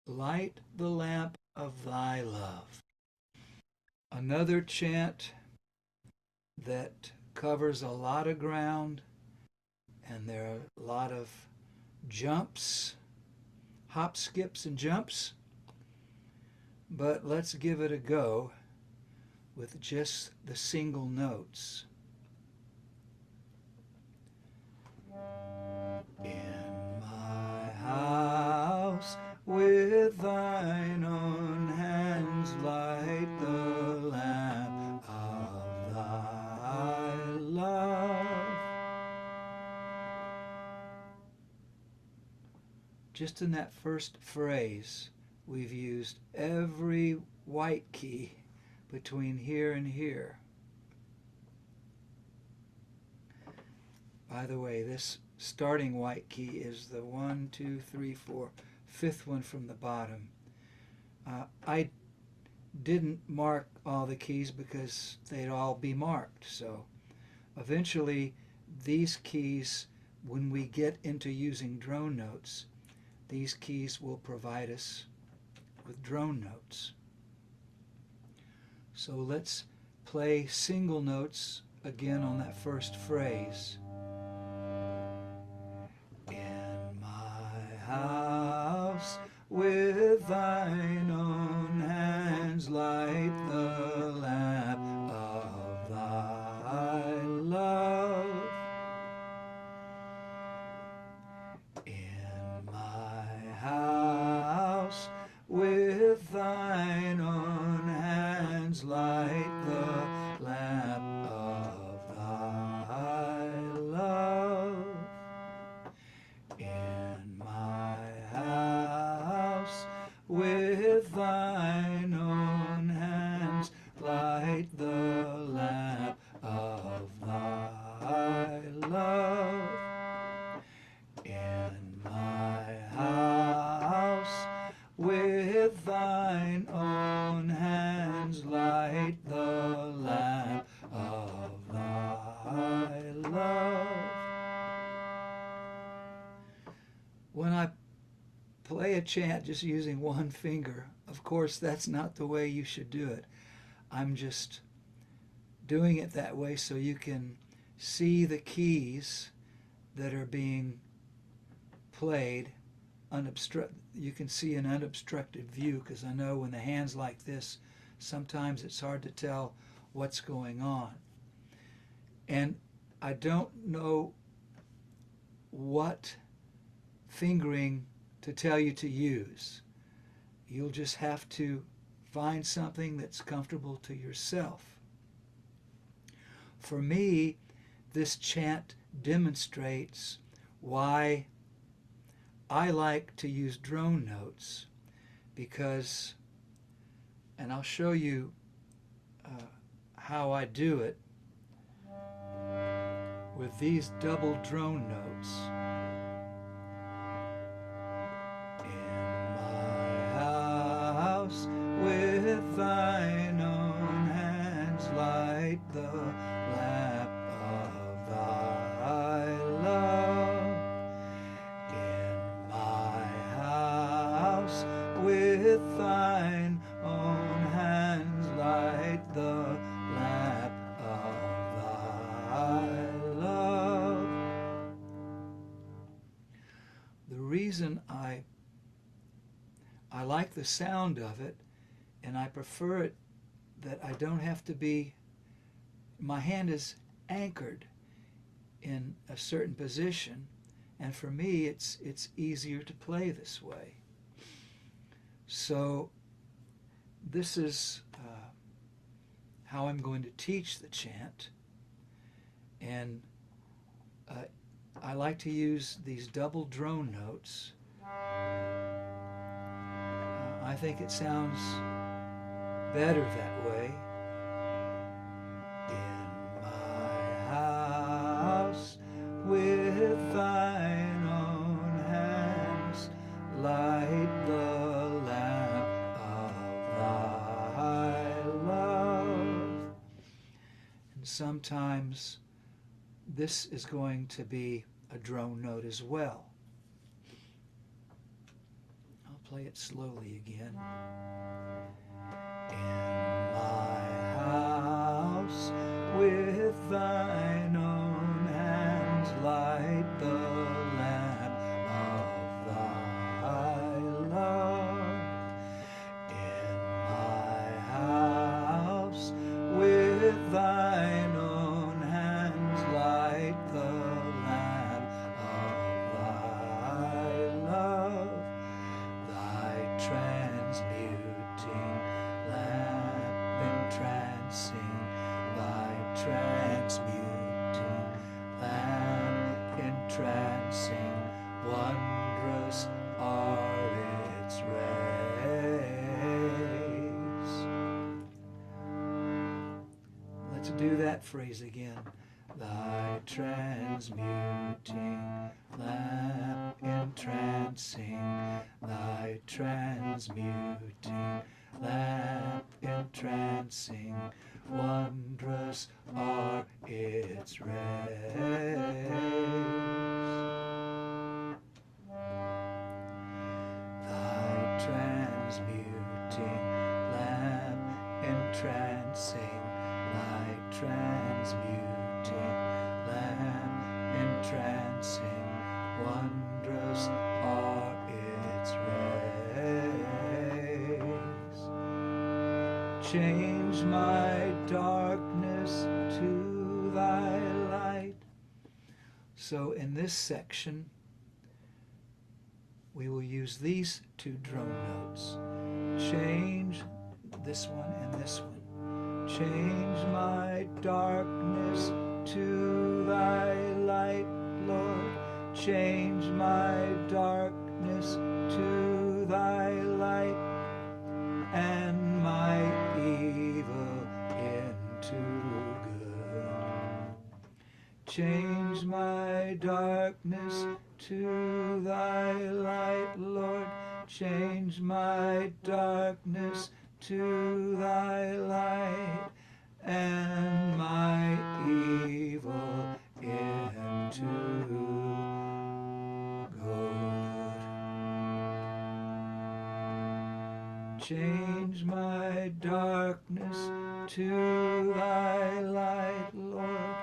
Light the lamp of thy love. Another chant that covers a lot of ground, and there are a lot of jumps, hop, skips, and jumps. But let's give it a go with just the single notes. In my house, with thine own hands, light the lamp of thy love. Just in that first phrase, we've used every white key between here and here. By the way, this starting white key is the 1, 2, 3, 4, fifth one from the bottom. I didn't mark all the keys because they'd all be marked. So eventually these keys, when we get into using drone notes, these keys will provide us with drone notes. So let's play single notes again on that first phrase. In my house, with thine own hands, light the lamp of thy love. In my house, with thine own hands, light the lamp of thy love. In my house, with thine own hands, light the lamp of thy love. In my house, with thine own hands, light the lamp of thy love. When I play a chant just using one finger, of course that's not the way you should do it. I'm just doing it that way so you can see the keys that are being played you can see an unobstructed view, because I know when the hand's like this, sometimes it's hard to tell what's going on. And I don't know what fingering to tell you to use. You'll just have to find something that's comfortable to yourself. For me, this chant demonstrates why I like to use drone notes, because, and I'll show you how I do it with these double drone notes. In my house, with thine own hands, light the lamp of thy love. In my house, with thine own hands, light the lamp of thy love. The reason I like the sound of it, and I prefer it that I don't have to be, my hand is anchored in a certain position, and for me it's easier to play this way. So this is how I'm going to teach the chant, and I like to use these double drone notes. I think it sounds better that way. In my house, with thine own hands, light the lamp of thy love. And sometimes this is going to be a drone note as well. I'll play it slowly again. In my house, with thine own hands, light the lamp of thy love. In my house, with thine own hands, light the lamp of thy love. Thy transmuting lamp entrancing, thy transmuting lamp entrancing, wondrous are its rays. Let's do that phrase again. Thy transmuting lamp entrancing, thy transmuting lamp entrancing, wondrous are its rays. Thy transmuting lamp entrancing, thy transmuting lamp entrancing, wondrous are its rays. Change my darkness to thy light. So in this section, we will use these two drum notes. Change this one and this one. Change my darkness to thy light, Lord. Change my darkness to thy light, and my evil into good. Change my darkness to thy light, Lord. Change my darkness to thy light, and my evil into good. Change my darkness to thy light, Lord.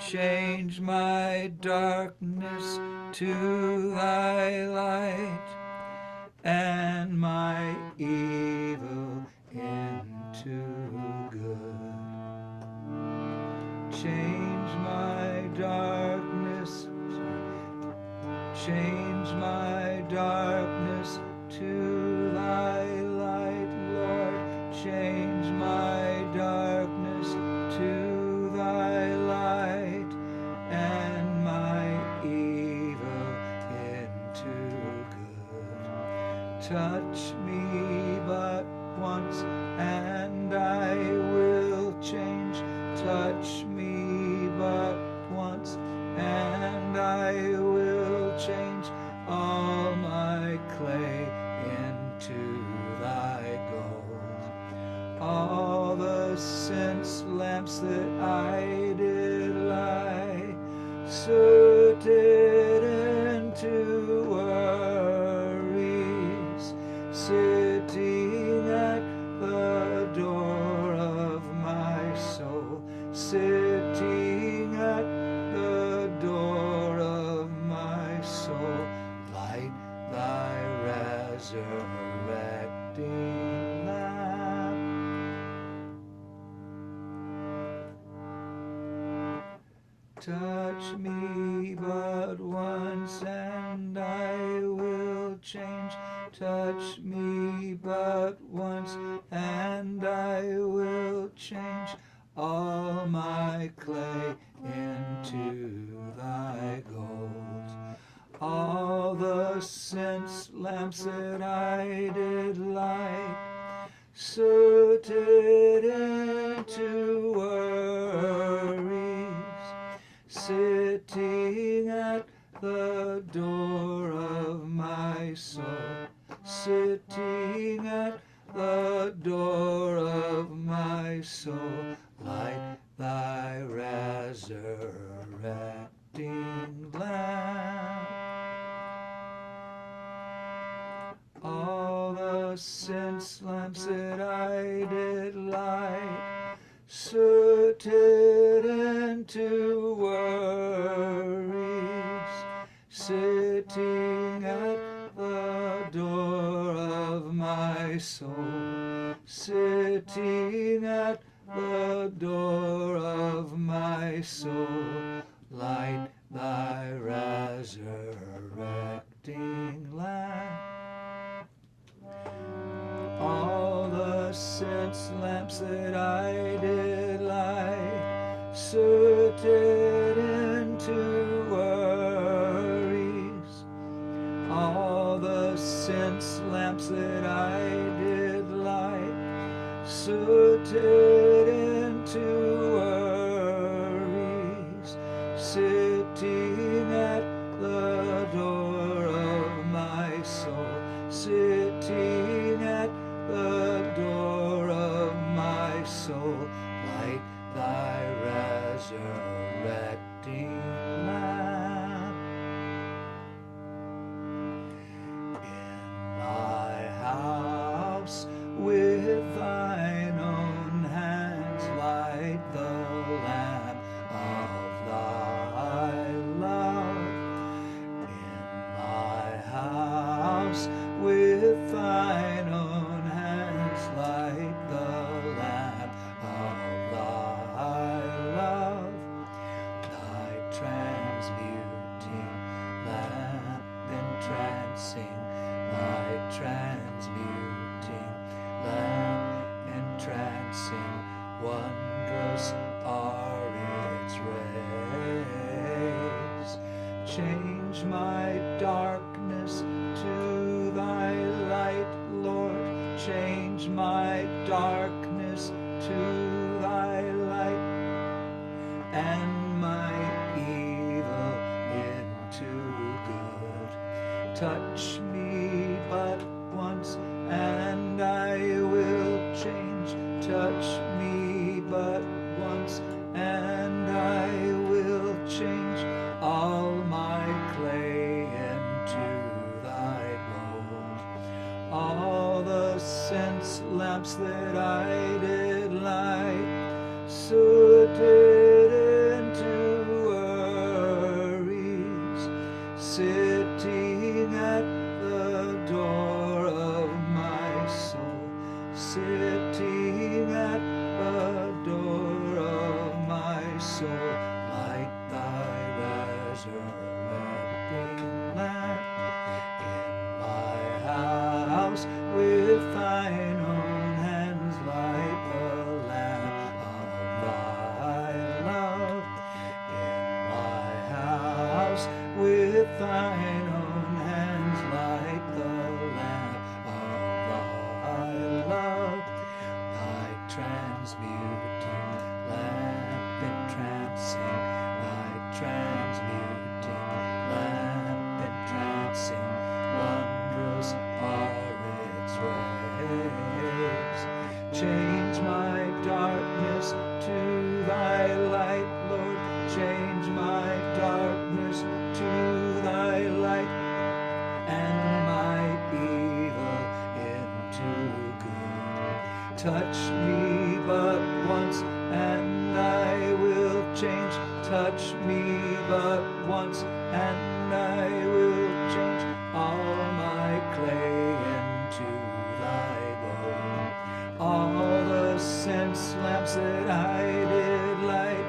Change my darkness to thy light, and my evil into good. Change my darkness, change my darkness to thy light, Lord. Change my darkness to thy light, and my evil into good. Touch me but once, and I will change. Touch me but once, and I will change all my clay into thy gold. All the sense lamps that I did lie, sooted into worries, sitting at the door of my soul, sitting at the door of my soul. Light thy resurrecting lamp. Touch me but once, and I will change. Touch me but once, and I will change all my clay into thy gold. All the sense lamps that I did light, sooted into worries, sitting at the door of my soul, sitting at the door of my soul. Light thy resurrecting lamp. All the sense lamps that I did light, sooted into worries, sitting at the door of my soul, sitting at the door of my soul, light thy resurrecting lamp. All the sense lamps that I did light, sooted into worries. All the sense lamps that I did light, sooted into worries, sitting at the door of my soul, sitting at the door of my soul, light thy resurrecting lamp. In my house with thine own hands light the lamp of thy love. In my house with thine own hands light the lamp of thy love. Thy transmuting lamp entrancing, thy transmuting lamp entrancing, wondrous are its rays. Change my darkness to thy light, Lord. Change my darkness to thy light, and my evil into good. Touch me but once, and I will change. Touch me but once, and I will change all my clay into thy mold. All the sense lamps that I did light, sooted into worries, sitting at the door of my soul, sitting at the door of my soul, light thy resurrecting lamp. In my house with thine own hands light the lamp of thy love. In my house with thine own hands light the lamp of thy love. Thy transmuting lamp entrancing, thy transmuting lamp entrancing, wondrous are its rays. Change my darkness to thy light, Lord. Change my darkness to thy light, and my evil into good. Touch me but once, and I will change. Touch me but once, and I will change all my clay into thy mold. All the sense lamps that I did light,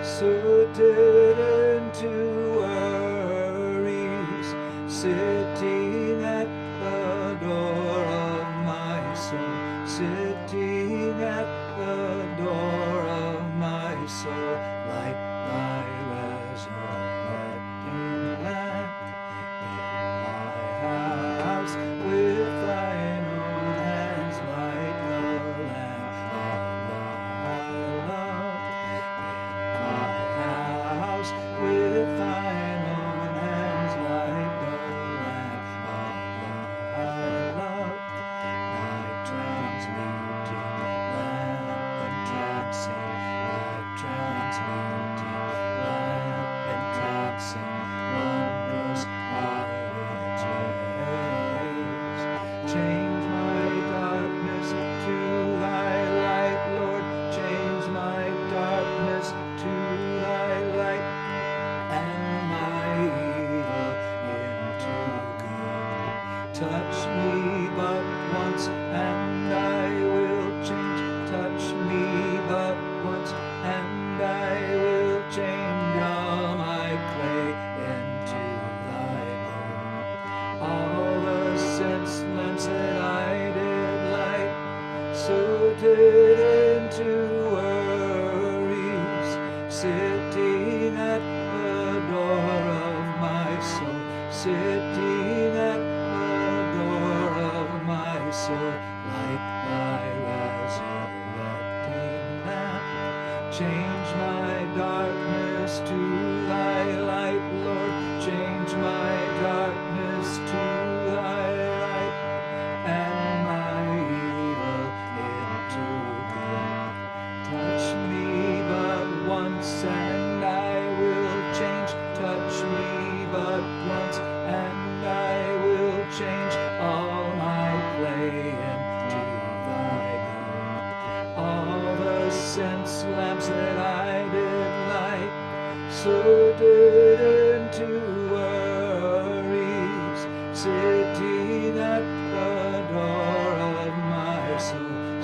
sooted into worries, sitting at the door of my soul, sitting at the door of my soul, light thy resurrecting lamp. In my house with thine own hands light the lamp of thy love. In my house with thine own hands light the lamp Touch me but once and I will change. Touch me but once and I will change all my clay into thy mold. All the sense lamps that I did light, suited into worries, sitting at the door of my soul, sitting at the door of my soul, like thy resurrecting lamp. Change my darkness to thy light, Lord, change my darkness to thy light, and my evil into good. Touch me but once and I will change. Touch me but once and I will change all my clay into thy gold. All the sense lamps that I did light, suited into worries, sitting at the door of my soul,